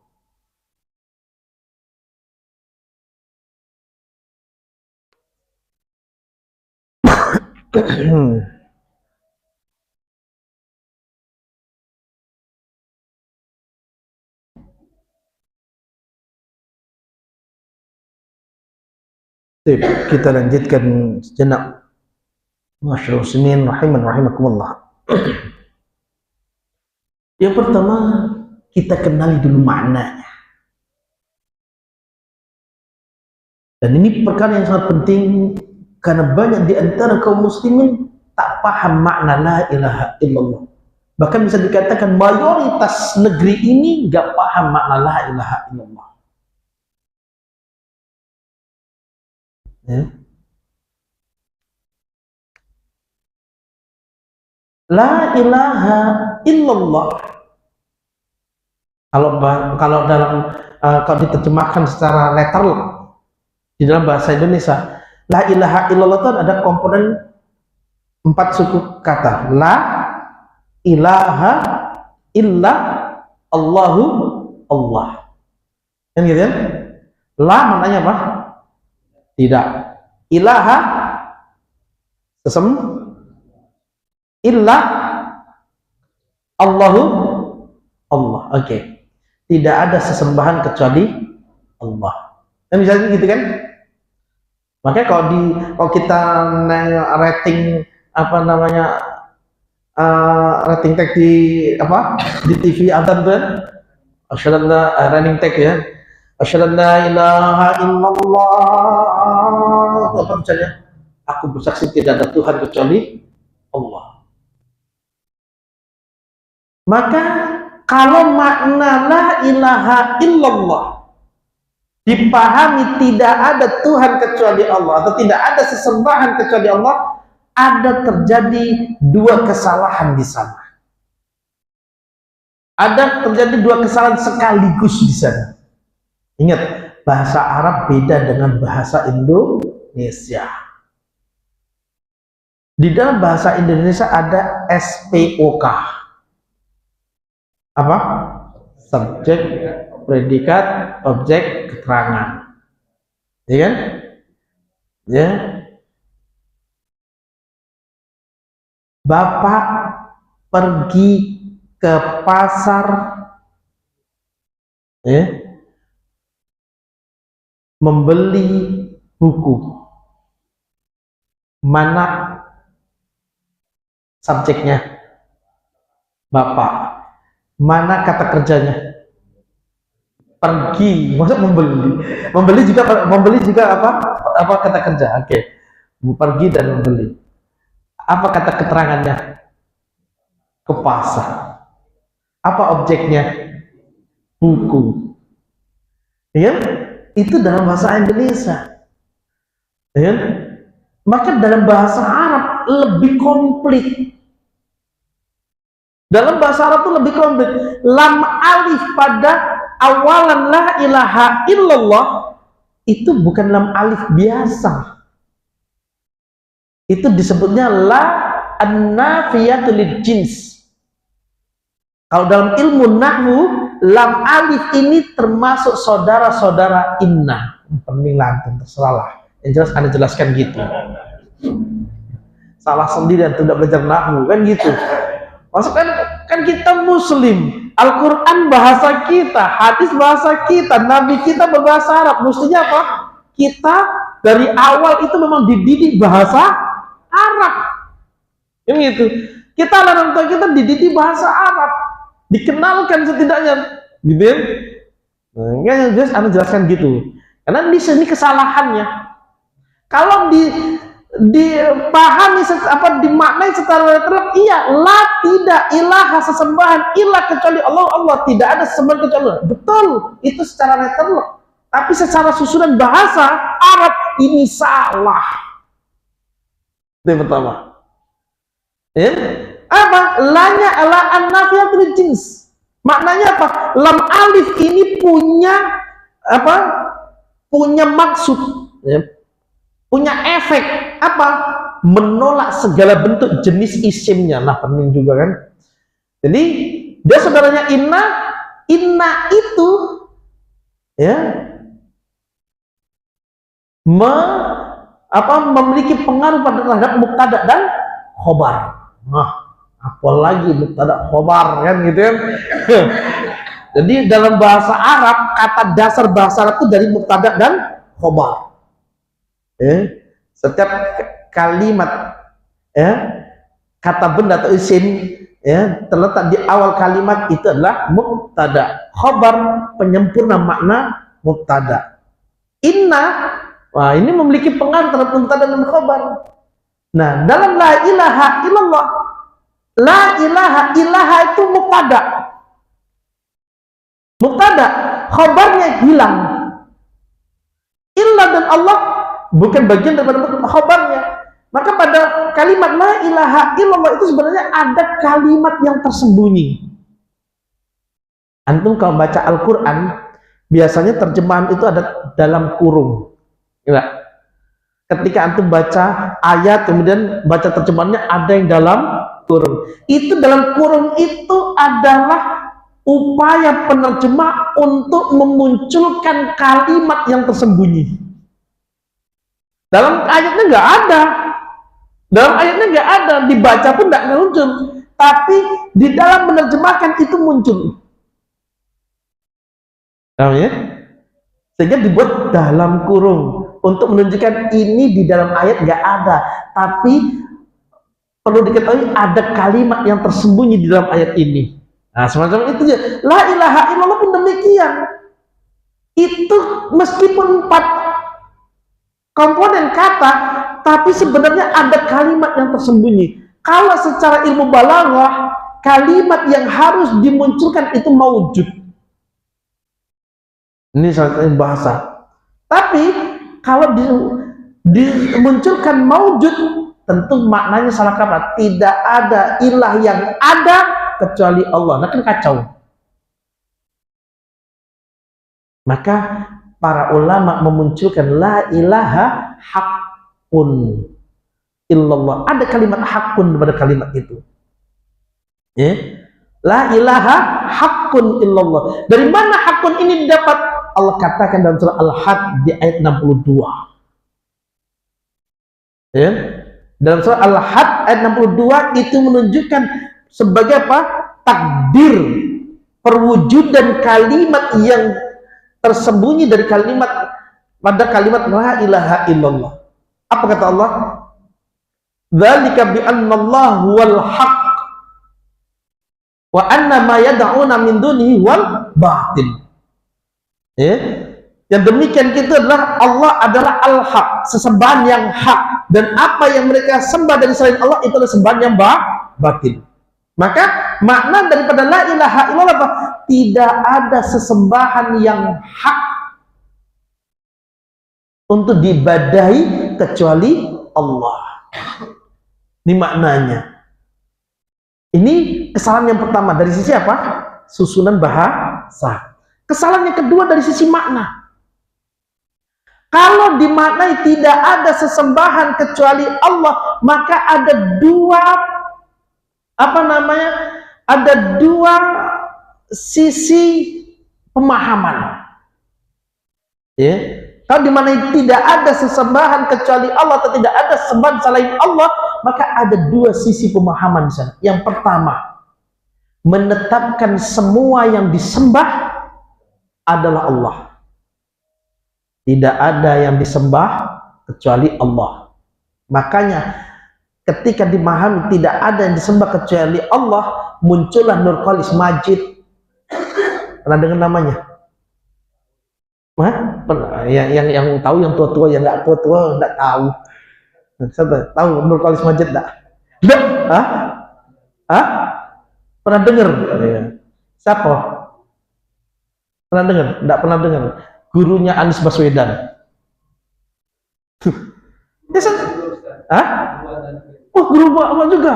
Kita lanjutkan sejenak. Masyaallah muslimin rahiman rahimakumullah. Yang pertama, kita kenali dulu maknanya. Dan ini perkara yang sangat penting karena banyak di antara kaum muslimin tak paham makna la ilaha illallah. Bahkan bisa dikatakan mayoritas negeri ini gak paham makna la ilaha illallah. Ya. La ilaha illallah. Kalau dalam kalau diterjemahkan secara letterlock di dalam bahasa Indonesia, la ilaha illallah itu ada komponen 4 suku kata. La ilaha illa Allahu Allah. Kan gitu ya? La maknanya apa? Tidak. Ilaha sesem. Illa Allahu Allah. Oke. Tidak ada sesembahan kecuali Allah. Kan bisa gitu kan? Makanya kalau kita rating apa namanya rating tag di TV adzan kan? Asyhadu running tag ya. Asyhadu la ilaha illallah. Apa misalnya? Aku bersaksi tidak ada Tuhan kecuali Allah. Maka kalau makna la ilaha illallah dipahami tidak ada Tuhan kecuali Allah atau tidak ada sesembahan kecuali Allah, ada terjadi 2 kesalahan di sana. Ada terjadi 2 kesalahan sekaligus di sana. Ingat, bahasa Arab beda dengan bahasa Indonesia. Di dalam bahasa Indonesia ada SPOK. Apa? Subjek, predikat, objek, keterangan. Ya kan? Ya. Bapak pergi ke pasar, membeli buku. Mana subjeknya? Bapak. Mana kata kerjanya? Pergi. Maksud membeli. Membeli juga apa kata kerja? Oke. Pergi dan membeli. Apa kata keterangannya? Ke pasar. Apa objeknya? Buku. Ya? Itu dalam bahasa Indonesia. Ya? Maka dalam bahasa Arab lebih komplit. Dalam bahasa Arab itu lebih komplit. Lam alif pada awalan la ilaha illallah itu bukan lam alif biasa. Itu disebutnya la an-nafiyatu lil jins. Kalau dalam ilmu nahwu, lam alif ini termasuk saudara-saudara inna. Penting lantung, terserah lah. Yang jelas Anda jelaskan gitu. Salah sendiri dan tidak belajar nahwu kan gitu. Maksudnya kan kita muslim, Al-Quran bahasa kita, hadis bahasa kita, Nabi kita berbahasa Arab. Mestinya apa? Kita dari awal itu memang dididik bahasa Arab. Yang itu. Kita orang tua kita dididik bahasa Arab, dikenalkan setidaknya, gitu ya. Nah, yang jelas Anda jelaskan gitu. Karena di sini kesalahannya. Kalau dipahami dimaknai secara literal, iya, la tidak ilaha sesembahan ilah kecuali Allah, Allah tidak ada sesembahan kecuali Allah. Betul, itu secara literal. Tapi secara susunan bahasa Arab ini salah. Itu yang pertama. Ya? Apa? Lanya ala an-nafiyatul jins. Maknanya apa? Lam alif ini punya apa? Punya maksud, ya? Punya efek apa? Menolak segala bentuk jenis isimnya. Nah, penting juga kan. Jadi dia saudaranya inna itu ya memiliki pengaruh pada terhadap mubtada dan khobar. Nah, apalagi mubtada khobar kan gitu kan. Jadi dalam bahasa Arab, kata dasar bahasa Arab itu dari mubtada dan khobar. Setiap kalimat kata benda atau isim terletak di awal kalimat itu adalah mubtada. Khobar penyempurna makna mubtada. Inna, wah ini memiliki pengaruh terhadap mubtada dan khobar. Nah, dalam la ilaha illallah, la ilaha itu mubtada. Mubtada, khobarnya hilang. Illa dan Allah bukan bagian daripada khobarnya. Maka pada kalimat la ilaha illallah itu sebenarnya ada kalimat yang tersembunyi. Antum kalau baca Al-Quran, biasanya terjemahan itu ada dalam kurung. Ya. Ketika antum baca ayat, kemudian baca terjemahannya ada yang dalam kurung. Itu dalam kurung itu adalah upaya penerjemah untuk memunculkan kalimat yang tersembunyi. Dalam ayatnya nggak ada, dibaca pun nggak muncul, tapi di dalam menerjemahkan itu muncul. Ya? Sehingga dibuat dalam kurung untuk menunjukkan ini di dalam ayat nggak ada, tapi perlu diketahui ada kalimat yang tersembunyi di dalam ayat ini. Nah, semacam itu ya. La ilaha illallah pun demikian. Itu meskipun 4 komponen kata, tapi sebenarnya ada kalimat yang tersembunyi. Kalau secara ilmu balaghah, kalimat yang harus dimunculkan itu maujud. Ini soal bahasa. Tapi kalau dimunculkan maujud, tentu maknanya salah kaprah. Tidak ada ilah yang ada kecuali Allah. Nah kan kacau. Maka para ulama memunculkan la ilaha haqqun illallah. Ada kalimat haqqun pada kalimat itu. La ilaha haqqun illallah. Dari mana haqqun ini didapat? Allah katakan dalam surah Al-Had di ayat 62. Dalam surah Al-Had ayat 62 itu menunjukkan sebagai apa? Takdir, perwujudan kalimat yang tersembunyi dari kalimat pada kalimat la ilaha illallah. Apa kata Allah? Dzalika bi annallaha huwal haq wa anna ma yad'una min dunihi wal batil. Yang demikian itu adalah Allah adalah al-haq, sesembahan yang hak, dan apa yang mereka sembah dari selain Allah itu adalah sembahan yang batil. Maka makna daripada la ilaha illallah apa? Tidak ada sesembahan yang hak untuk diibadahi kecuali Allah. Ini maknanya. Ini kesalahan yang pertama dari sisi apa? Susunan bahasa. Kesalahan yang kedua dari sisi makna. Kalau dimaknai tidak ada sesembahan kecuali Allah, maka ada dua ada dua sisi pemahaman. Kalau dimaknai tidak ada sesembahan kecuali Allah atau tidak ada sembahan selain Allah, maka ada dua sisi pemahaman di sana. Yang pertama, menetapkan semua yang disembah adalah Allah. Tidak ada yang disembah kecuali Allah. Makanya ketika dimahami tidak ada yang disembah kecuali Allah, muncullah Nurkholis Majid. Pernah dengar namanya? Yang tahu, yang tua-tua, yang nggak tua-tua nggak tahu. Siapa tahu Nurkholis Majid nggak? Nggak? Pernah dengar? Siapa? Pernah dengar? Nggak pernah dengar. Gurunya Anies Baswedan. Oh, guru Bapak juga.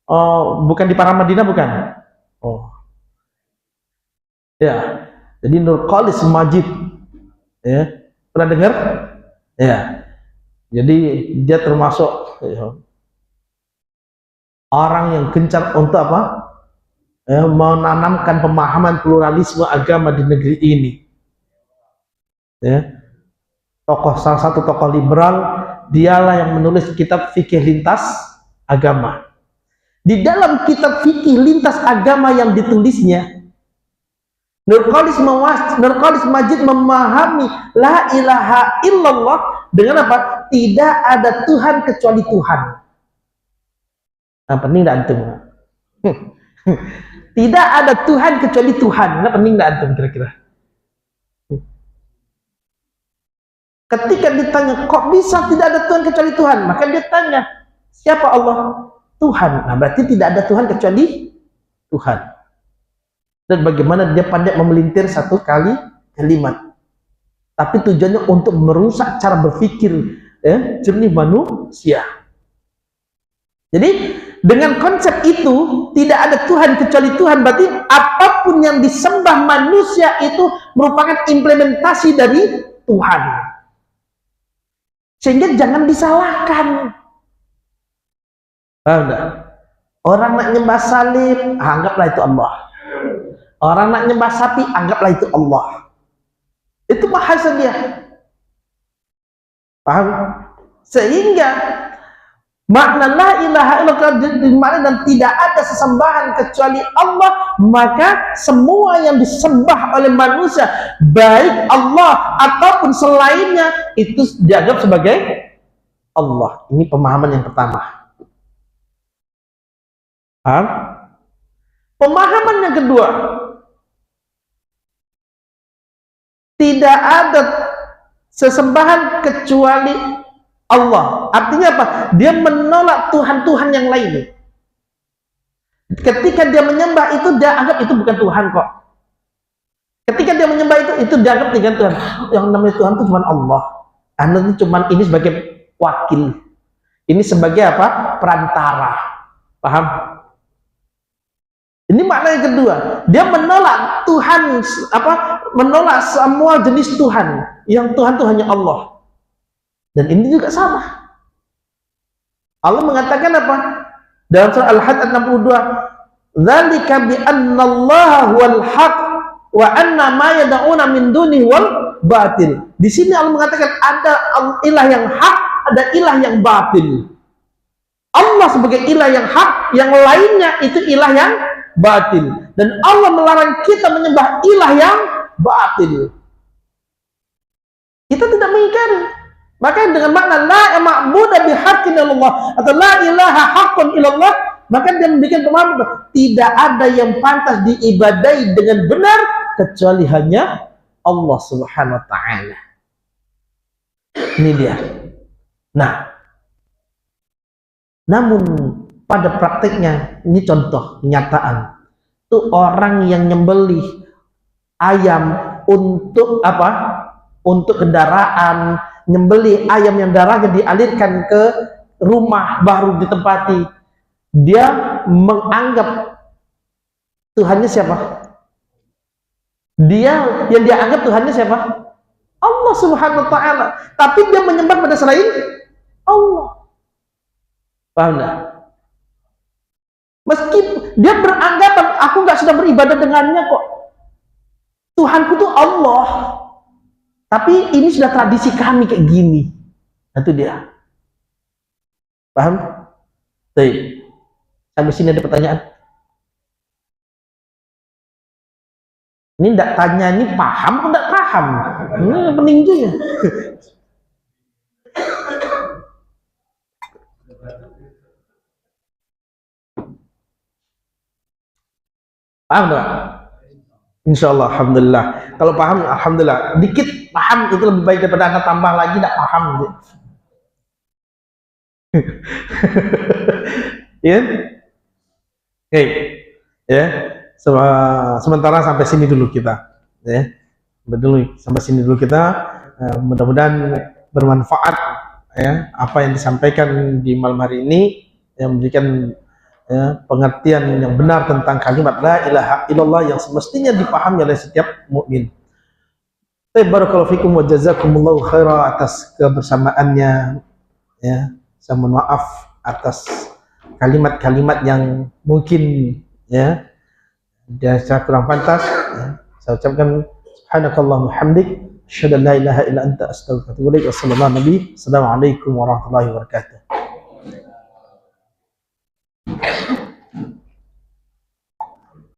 Oh, bukan di Paramadina bukan? Oh. Ya. Jadi Nurkholis Majid. Ya. Pernah dengar? Ya. Jadi dia termasuk orang yang gencar untuk apa? Menanamkan pemahaman pluralisme agama di negeri ini. Salah satu tokoh liberal, dialah yang menulis kitab fikih lintas agama. Di dalam kitab fikih lintas agama yang ditulisnya, Nurkholis Majid memahami la ilaha illallah dengan apa? Tidak ada Tuhan kecuali Tuhan. Apa nih antum? Tidak ada Tuhan kecuali Tuhan. Apa nih antum kira-kira? Ketika ditanya, kok bisa tidak ada Tuhan kecuali Tuhan? Maka dia tanya, siapa Allah? Tuhan. Nah, berarti tidak ada Tuhan kecuali Tuhan. Dan bagaimana dia pandai memelintir satu kalimat. Tapi tujuannya untuk merusak cara berpikir jernih manusia. Jadi, dengan konsep itu, tidak ada Tuhan kecuali Tuhan, berarti apapun yang disembah manusia itu merupakan implementasi dari Tuhan. Sehingga jangan disalahkan. Orang nak nyembah salib, anggaplah itu Allah. Orang nak nyembah sapi, anggaplah itu Allah. Itu bahasa dia. Paham? Sehingga makna la ilaha illallah dimaknai dan tidak ada sesembahan kecuali Allah, maka semua yang disembah oleh manusia, baik Allah ataupun selainnya, itu dianggap sebagai Allah. Ini pemahaman yang pertama. Paham? Pemahaman yang kedua, tidak ada sesembahan kecuali Allah. Artinya apa? Dia menolak Tuhan-Tuhan yang lain. Ketika dia menyembah itu, dia anggap itu bukan Tuhan kok. Ketika dia menyembah itu dianggap dengan Tuhan. Yang namanya Tuhan itu cuma Allah. Anda itu cuma ini sebagai wakil. Ini sebagai apa? Perantara. Paham? Ini makna yang kedua. Dia menolak Tuhan, menolak semua jenis Tuhan. Yang Tuhan itu hanya Allah. Dan ini juga sama. Allah mengatakan apa? Dalam surah Al-Hajj 62, "Dzalika bi annallaha huwal haq wa anna ma yad'una min dunihi wal batil." Di sini Allah mengatakan ada ilah yang hak, ada ilah yang batil. Allah sebagai ilah yang hak, yang lainnya itu ilah yang batil. Dan Allah melarang kita menyembah ilah yang batil. Kita tidak mengingkari. Maka dengan makna la ma'budu bihaqqin illallah atau la ilaha haqqun illallah, maka dia membuat pemahaman tidak ada yang pantas diibadai dengan benar kecuali hanya Allah Subhanahu wa taala. Ini dia. Nah, namun pada prakteknya, ini contoh kenyataan, itu orang yang nyembelih ayam untuk apa? Untuk kendaraan, nyembelih ayam yang darahnya dialirkan ke rumah baru ditempati. Dia menganggap Tuhannya siapa? Dia yang dia anggap Tuhannya siapa? Allah Subhanahu wa taala. Tapi dia menyembah pada selain Allah. Paham enggak? Meski dia beranggapan aku nggak sudah beribadah dengannya kok. Tuhanku tuh Allah. Tapi ini sudah tradisi kami kayak gini. Itu dia. Paham? Baik. Sampai sini ada pertanyaan? Ini enggak tanya ini paham atau enggak paham? Ini pening juga. Paham enggak? Insyaallah, alhamdulillah. Kalau paham, alhamdulillah. Dikit paham itu lebih baik daripada anda tambah lagi enggak paham. Ya? Oke. Ya. Sementara sampai sini dulu kita. Ya. Sampai sini dulu kita. Mudah-mudahan bermanfaat ya apa yang disampaikan di malam hari ini, yang memberikan ya, pengertian yang benar tentang kalimat la ilaha illallah yang semestinya dipahami oleh setiap mukmin. Barakallahu fikum wa jazakumullahu khaira atas kebersamaannya ya. Saya mohon maaf atas kalimat-kalimat yang mungkin ya dia saya kurang pantas ya. Saya ucapkan subhanakallahumma hamdik asyhadu an la ilaha illa anta astaghfiruka wa atubu ilaik. Wassalamualaikum warahmatullahi wabarakatuh.